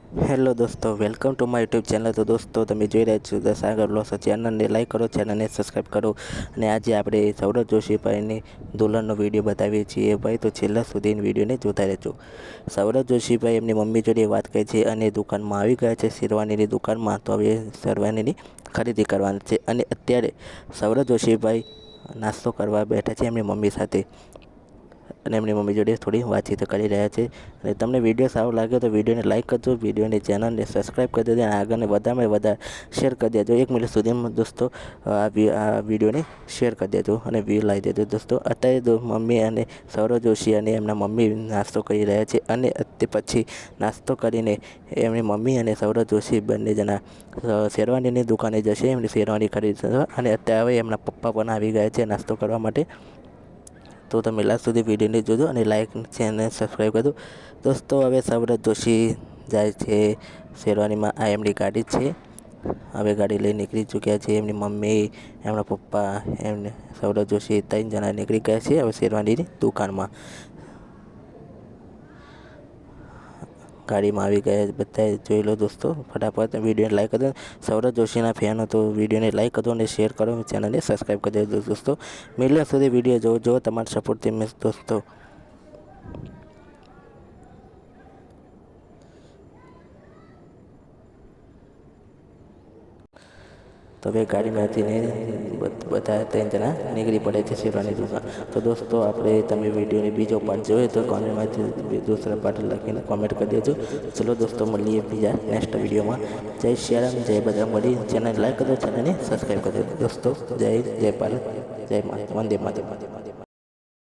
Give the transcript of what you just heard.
Hello દોસ્તો, welcome to my YouTube channel. તો દોસ્તો, તમે જોઈ રહ્યા છો ધ સાગર બ્લોગ્સ। ચેનલને લાઈક કરો, ચેનલને સબસ્ક્રાઈબ કરો। અને આજે આપણે સૌરભ જોશીભાઈની દુલ્હનનો વિડીયો બતાવીએ છીએ ભાઈ, તો છેલ્લા સુધી વિડીયોને જોતા રહેજો। સૌરભ જોશીભાઈ એમની મમ્મી જોડે વાત કરી છે અને દુકાનમાં આવી ગયા છે, શેરવાનીની દુકાનમાં। તો હવે શેરવાનીની ખરીદી કરવાની છે અને અત્યારે સૌરભ જોશીભાઈ નાસ્તો કરવા બેઠા છે એમની મમ્મી સાથે અને એમની મમ્મી જોડે થોડી વાતચીત કરી રહ્યા છે। અને તમને વિડીયો સારો લાગે તો વિડીયોને લાઈક કરજો, વિડીયોની ચેનલને સબસ્ક્રાઈબ કરી દેજો અને આગળને વધારેમાં વધારે શેર કરી દેજો। 1 મિનિટ સુધીમાં દોસ્તો આ વિડીયોને શેર કરી દેજો અને વ્યૂ લાવી દેજો દોસ્તો। અત્યારે મમ્મી અને સૌરભ જોશી અને એમના મમ્મી નાસ્તો કરી રહ્યા છે અને તે પછી નાસ્તો કરીને એમની મમ્મી અને સૌરભ જોશી બંને જણા શેરવાનીની દુકાને જશે એમની શેરવાની ખરીદવા। અને અત્યારે હવે એમના પપ્પા પણ આવી ગયા છે નાસ્તો કરવા માટે। તો તમે લાસ્ટ સુધી વિડીયોને જોજો અને લાઈક ચેનલ સબસ્ક્રાઈબ કરજો દોસ્તો। હવે સૌરભ જોશી જાય છે શેરવાનીમાં, આ એમની ગાડી છે। હવે ગાડી લઈ નીકળી ચૂક્યા છે એમની મમ્મી, એમના પપ્પા, એમને સૌરભ જોશી 3 જણા નીકળી ગયા છે હવે શેરવાનીની દુકાનમાં। ગાડીમાં આવી ગયા બધા, જોઈ લો દોસ્તો। ફટાફટ વિડીયોને લાઈક કરજો। સૌરભ જોશીના ફેન તો વિડીયોને લાઈક કરજો અને શેર કરો, ચેનલને સબસ્ક્રાઈબ કરી દેજો દોસ્તો। મિલિયન સુધી વિડીયો જો તમારા સપોર્ટથી મેં દોસ્તો। તો હવે ગાડીમાંથી બધા 3 જણા નીકળી પડે છે શેરવાની દુકાન। તો દોસ્તો, આપણે તમે વિડીયોની બીજો પાર્ટ જોઈએ તો કોમેન્ટમાંથી દૂસરા પાર્ટ લખીને કોમેન્ટ કરી દેજો। ચલો દોસ્તો, મળીએ બીજા નેક્સ્ટ વિડીયોમાં। જય શ્રી રામ, જય બજરંગબલી। ચેનલ લાઈક કરજો, ચેનલને સબસ્ક્રાઈબ કરજો દોસ્તો। જય ભારત, જય વંદે માતરમ।